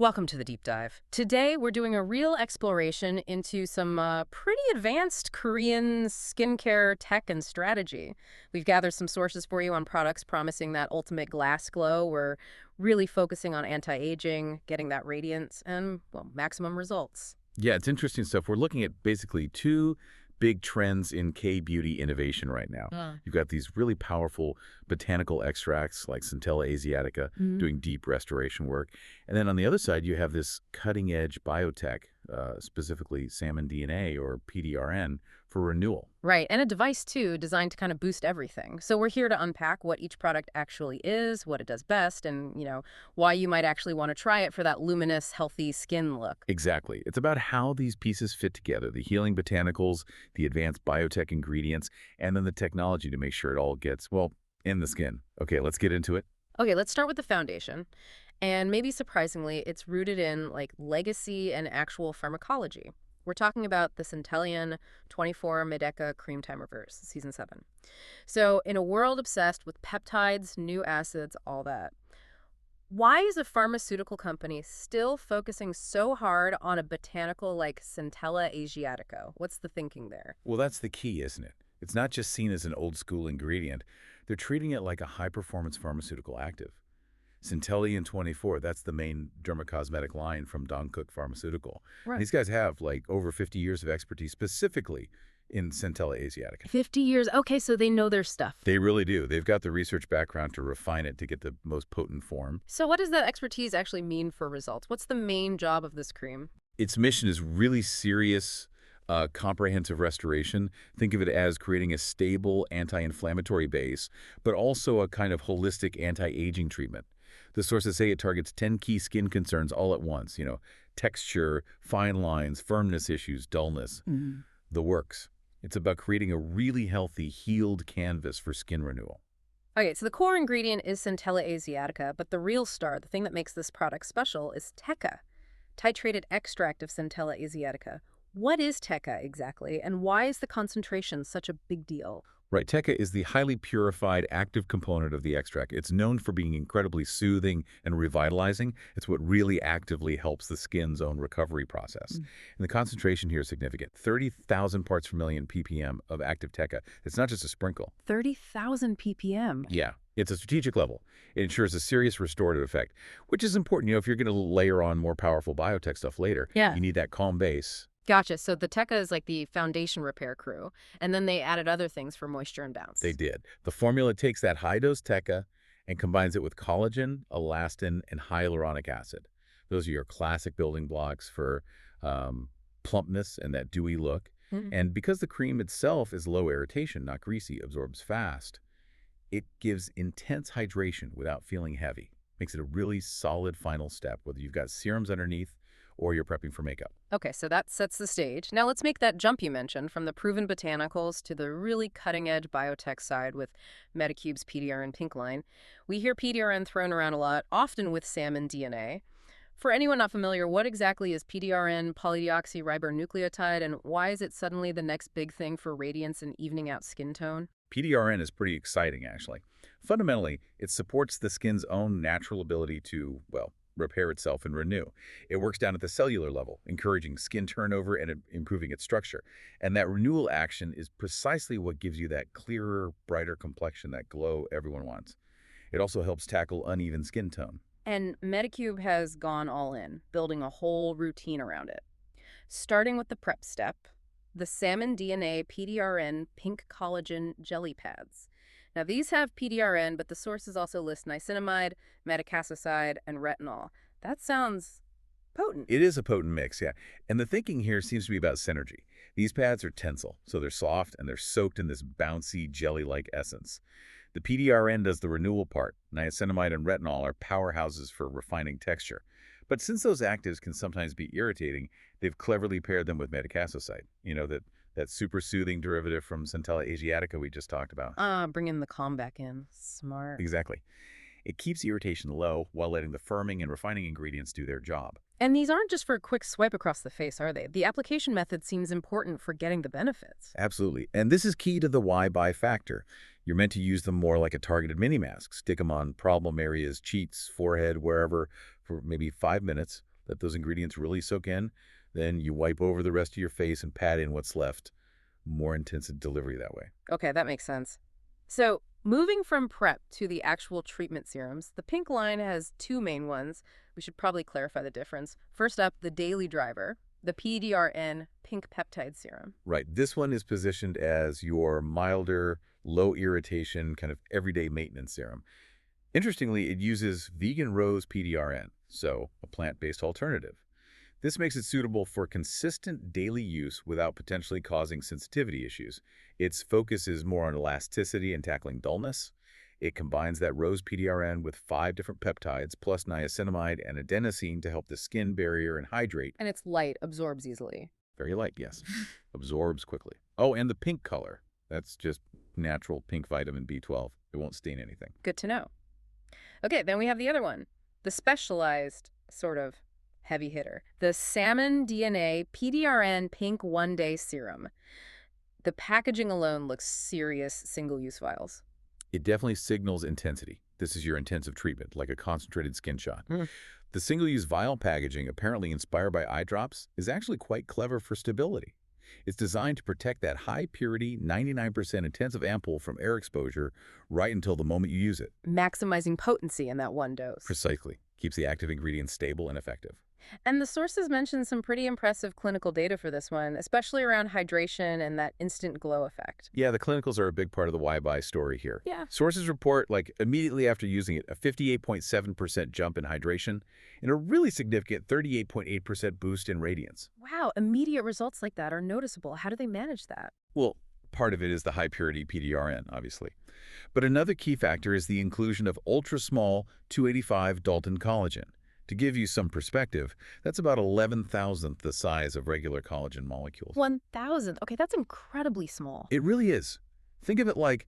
Welcome to the deep dive. Today, we're doing a real exploration into some pretty advanced Korean skincare tech and strategy. We've gathered some sources for you on products promising that ultimate glass glow. We're really focusing on anti-aging, getting that radiance, and, well, maximum results. Yeah, it's interesting stuff. We're looking at basically two big trends in K-beauty innovation right now. You've got these really powerful botanical extracts like Centella asiatica doing deep restoration work. And then on the other side, you have this cutting-edge biotech, specifically salmon DNA or PDRN for renewal. Right, and a device, too, designed to kind of boost everything. So we're here to unpack what each product actually is, what it does best, and, why you might actually want to try it for that luminous, healthy skin look. Exactly. It's about how these pieces fit together, the healing botanicals, the advanced biotech ingredients, and then the technology to make sure it all gets, well, in the skin. Okay, let's get into it. Okay, let's start with the foundation. And maybe surprisingly, it's rooted in legacy and actual pharmacology. We're talking about the Centellian 24 Medeca Cream Time Reverse, Season 7. So in a world obsessed with peptides, new acids, all that, why is a pharmaceutical company still focusing so hard on a botanical like Centella asiatica? What's the thinking there? Well, that's the key, isn't it? It's not just seen as an old-school ingredient. They're treating it like a high-performance pharmaceutical active. Centellian 24, that's the main dermocosmetic line from Dongkook Pharmaceutical. Right. These guys have over 50 years of expertise specifically in Centella asiatica. 50 years. Okay, so they know their stuff. They really do. They've got the research background to refine it to get the most potent form. So what does that expertise actually mean for results? What's the main job of this cream? Its mission is really serious, comprehensive restoration. Think of it as creating a stable anti-inflammatory base, but also a kind of holistic anti-aging treatment. The sources say it targets 10 key skin concerns all at once, texture, fine lines, firmness issues, dullness, the works. It's about creating a really healthy, healed canvas for skin renewal. Okay, so the core ingredient is Centella asiatica, but the real star, the thing that makes this product special, is Teca, titrated extract of Centella asiatica. What is Teca exactly, and why is the concentration such a big deal? Right, Teca is the highly purified active component of the extract. It's known for being incredibly soothing and revitalizing. It's what really actively helps the skin's own recovery process. And the concentration here is significant. 30,000 parts per million ppm of active Teca. It's not just a sprinkle. 30,000 ppm. Yeah, it's a strategic level. It ensures a serious restorative effect, which is important. If you're going to layer on more powerful biotech stuff later, you need that calm base. Gotcha. So the Teca is like the foundation repair crew, and then they added other things for moisture and bounce. They did. The formula takes that high-dose Teca and combines it with collagen, elastin, and hyaluronic acid. Those are your classic building blocks for plumpness and that dewy look. And because the cream itself is low irritation, not greasy, absorbs fast, it gives intense hydration without feeling heavy. Makes it a really solid final step, whether you've got serums underneath or you're prepping for makeup. Okay, so that sets the stage. Now let's make that jump you mentioned from the proven botanicals to the really cutting-edge biotech side with Medicube's PDRN pink line. We hear PDRN thrown around a lot, often with salmon DNA. For anyone not familiar, what exactly is PDRN, polydeoxyribonucleotide, and why is it suddenly the next big thing for radiance and evening out skin tone? PDRN is pretty exciting, actually. Fundamentally, it supports the skin's own natural ability to, well, repair itself and renew. It works down at the cellular level, encouraging skin turnover and improving its structure. And that renewal action is precisely what gives you that clearer, brighter complexion, that glow everyone wants. It also helps tackle uneven skin tone. And Medicube has gone all in, building a whole routine around it. Starting with the prep step, the Salmon DNA PDRN Pink Collagen Jelly Pads. Now, these have PDRN, but the sources also list niacinamide, metacasicide, and retinol. That sounds potent. It is a potent mix, yeah. And the thinking here seems to be about synergy. These pads are tensile, so they're soft and they're soaked in this bouncy, jelly-like essence. The PDRN does the renewal part. Niacinamide and retinol are powerhouses for refining texture. But since those actives can sometimes be irritating, they've cleverly paired them with metacasicide, that super soothing derivative from Centella asiatica we just talked about. Bringing the calm back in. Smart. Exactly. It keeps irritation low while letting the firming and refining ingredients do their job. And these aren't just for a quick swipe across the face, are they? The application method seems important for getting the benefits. Absolutely. And this is key to the why buy factor. You're meant to use them more like a targeted mini mask. Stick them on problem areas, cheeks, forehead, wherever, for maybe 5 minutes. let those ingredients really soak in. Then you wipe over the rest of your face and pat in what's left. More intensive delivery that way. Okay, that makes sense. So, moving from prep to the actual treatment serums, the pink line has two main ones. We should probably clarify the difference. First up, the daily driver, the PDRN pink peptide serum. Right. This one is positioned as your milder, low irritation, kind of everyday maintenance serum. Interestingly, it uses vegan rose PDRN, so a plant-based alternative. This makes it suitable for consistent daily use without potentially causing sensitivity issues. Its focus is more on elasticity and tackling dullness. It combines that rose PDRN with 5 different peptides, plus niacinamide and adenosine to help the skin barrier and hydrate. And it's light, absorbs easily. Very light, yes. Absorbs quickly. Oh, and the pink color. That's just natural pink vitamin B12. It won't stain anything. Good to know. Okay, then we have the other one, the specialized sort of heavy hitter, the Salmon DNA PDRN Pink One-Day Serum. The packaging alone looks serious single-use vials. It definitely signals intensity. This is your intensive treatment, like a concentrated skin shot. The single-use vial packaging, apparently inspired by eye drops, is actually quite clever for stability. It's designed to protect that high-purity, 99% intensive ampoule from air exposure right until the moment you use it. Maximizing potency in that one dose. Precisely. Keeps the active ingredients stable and effective. And the sources mention some pretty impressive clinical data for this one, especially around hydration and that instant glow effect. Yeah, the clinicals are a big part of the why buy story here. Yeah. Sources report, like, immediately after using it, a 58.7% jump in hydration and a really significant 38.8% boost in radiance. Wow, immediate results like that are noticeable. How do they manage that? Well, part of it is the high-purity PDRN, obviously. But another key factor is the inclusion of ultra-small 285 Dalton collagen. To give you some perspective, that's about 11,000th the size of regular collagen molecules. 1,000th. Okay, that's incredibly small. It really is. Think of it like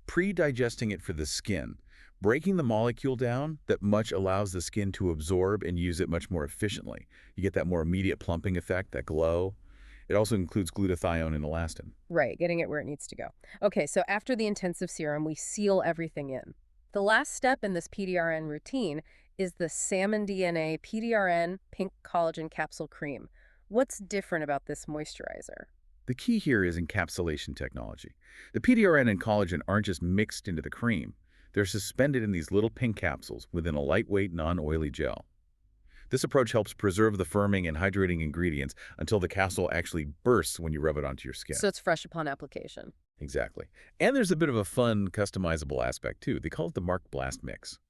pre-digesting it for the skin, breaking the molecule down that much allows the skin to absorb and use it much more efficiently. You get that more immediate plumping effect, that glow. It also includes glutathione and elastin. Right, getting it where it needs to go. Okay, so after the intensive serum, we seal everything in. The last step in this PDRN routine is the Salmon DNA PDRN Pink Collagen Capsule Cream. What's different about this moisturizer? The key here is encapsulation technology. The PDRN and collagen aren't just mixed into the cream. They're suspended in these little pink capsules within a lightweight, non-oily gel. This approach helps preserve the firming and hydrating ingredients until the capsule actually bursts when you rub it onto your skin. So it's fresh upon application. Exactly. And there's a bit of a fun, customizable aspect, too. They call it the Mark Blast Mix.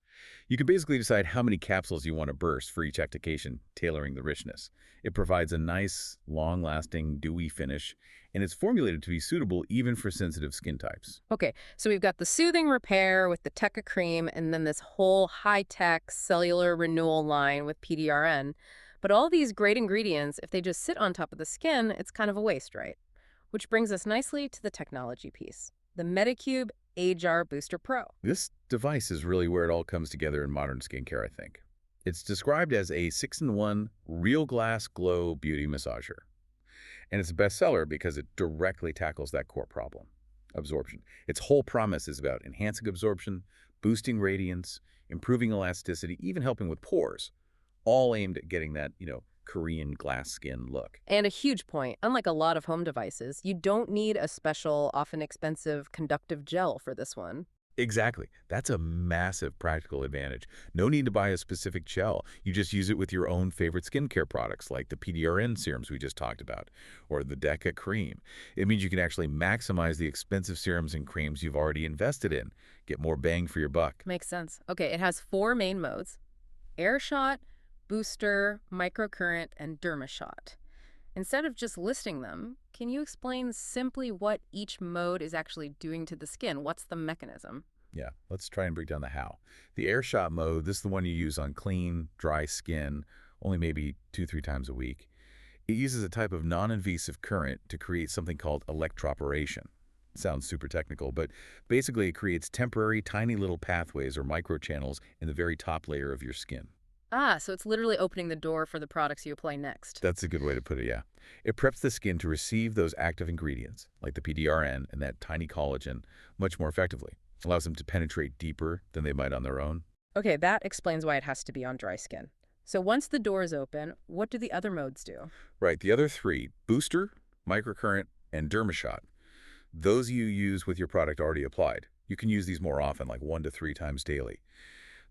You can basically decide how many capsules you want to burst for each application, tailoring the richness. It provides a nice, long-lasting, dewy finish, and it's formulated to be suitable even for sensitive skin types. Okay, so we've got the soothing repair with the Medeca cream and then this whole high-tech cellular renewal line with PDRN. But all these great ingredients, if they just sit on top of the skin, it's kind of a waste, right? Which brings us nicely to the technology piece, the Medicube Ajar Booster Pro. This device is really where it all comes together in modern skincare, I think. It's described as a 6-in-1 real glass glow beauty massager. And it's a bestseller because it directly tackles that core problem, absorption. Its whole promise is about enhancing absorption, boosting radiance, improving elasticity, even helping with pores, all aimed at getting that, Korean glass skin look. And a huge point, unlike a lot of home devices, you don't need a special, often expensive, conductive gel for this one. Exactly. That's a massive practical advantage. No need to buy a specific gel. You just use it with your own favorite skincare products, like the PDRN serums we just talked about, or the Medeca cream. It means you can actually maximize the expensive serums and creams you've already invested in. Get more bang for your buck. Makes sense. Okay, it has 4 main modes: air shot, booster, microcurrent, and dermashot. Instead of just listing them, can you explain simply what each mode is actually doing to the skin? What's the mechanism? Yeah, let's try and break down the how. The air shot mode, this is the one you use on clean, dry skin, only maybe 2-3 times a week. It uses a type of non-invasive current to create something called electroporation. It sounds super technical, but basically it creates temporary, tiny little pathways or microchannels in the very top layer of your skin. Ah, so it's literally opening the door for the products you apply next. That's a good way to put it, yeah. It preps the skin to receive those active ingredients, like the PDRN and that tiny collagen, much more effectively. Allows them to penetrate deeper than they might on their own. Okay, that explains why it has to be on dry skin. So once the door is open, what do the other modes do? Right, the other three, booster, microcurrent, and dermashot, those you use with your product already applied. You can use these more often, like 1 to 3 times daily.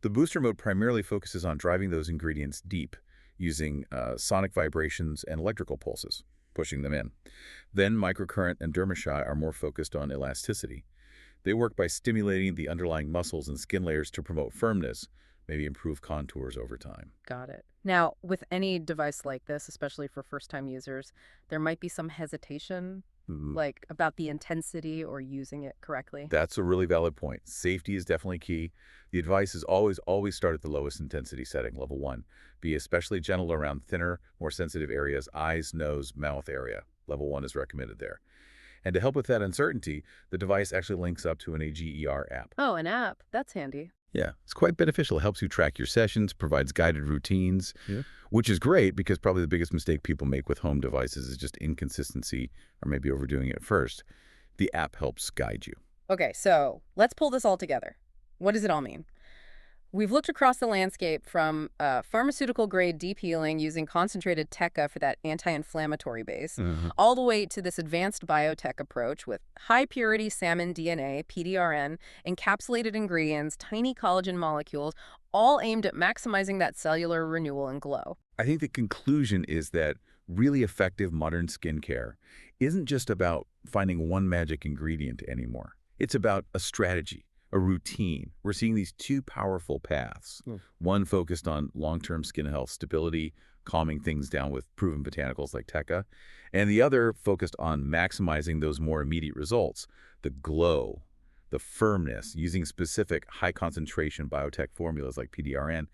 The booster mode primarily focuses on driving those ingredients deep, using sonic vibrations and electrical pulses, pushing them in. Then microcurrent and dermashot are more focused on elasticity. They work by stimulating the underlying muscles and skin layers to promote firmness, maybe improve contours over time. Got it. Now, with any device like this, especially for first-time users, there might be some hesitation, Mm, like about the intensity or using it correctly. That's a really valid point. Safety is definitely key. The advice is always start at the lowest intensity setting, level 1. Be especially gentle around thinner, more sensitive areas, eyes, nose, mouth area. Level 1 is recommended there. And to help with that uncertainty, the device actually links up to an AGER app. Oh, an app. That's handy. Yeah, it's quite beneficial. It helps you track your sessions, provides guided routines, Yeah. which is great because probably the biggest mistake people make with home devices is just inconsistency or maybe overdoing it first. The app helps guide you. Okay, so let's pull this all together. What does it all mean? We've looked across the landscape from pharmaceutical-grade deep healing using concentrated TECA for that anti-inflammatory base, all the way to this advanced biotech approach with high-purity salmon DNA, PDRN, encapsulated ingredients, tiny collagen molecules, all aimed at maximizing that cellular renewal and glow. I think the conclusion is that really effective modern skincare isn't just about finding one magic ingredient anymore. It's about a strategy, a routine. We're seeing these two powerful paths. One focused on long-term skin health stability, calming things down with proven botanicals like TECA, and the other focused on maximizing those more immediate results, the glow, the firmness, using specific high-concentration biotech formulas like PDRN.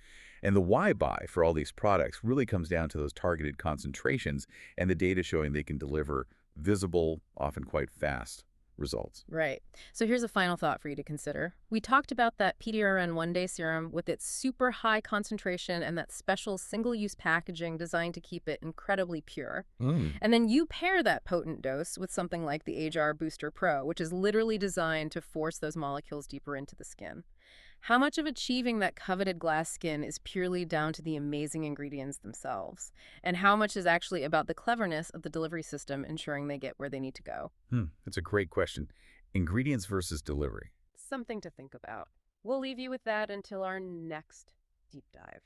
And the why buy for all these products really comes down to those targeted concentrations and the data showing they can deliver visible, often quite fast results. Right. So here's a final thought for you to consider. We talked about that PDRN one-day serum with its super high concentration and that special single-use packaging designed to keep it incredibly pure. And then you pair that potent dose with something like the HR Booster Pro, which is literally designed to force those molecules deeper into the skin. How much of achieving that coveted glass skin is purely down to the amazing ingredients themselves? And how much is actually about the cleverness of the delivery system ensuring they get where they need to go? That's a great question. Ingredients versus delivery. Something to think about. We'll leave you with that until our next deep dive.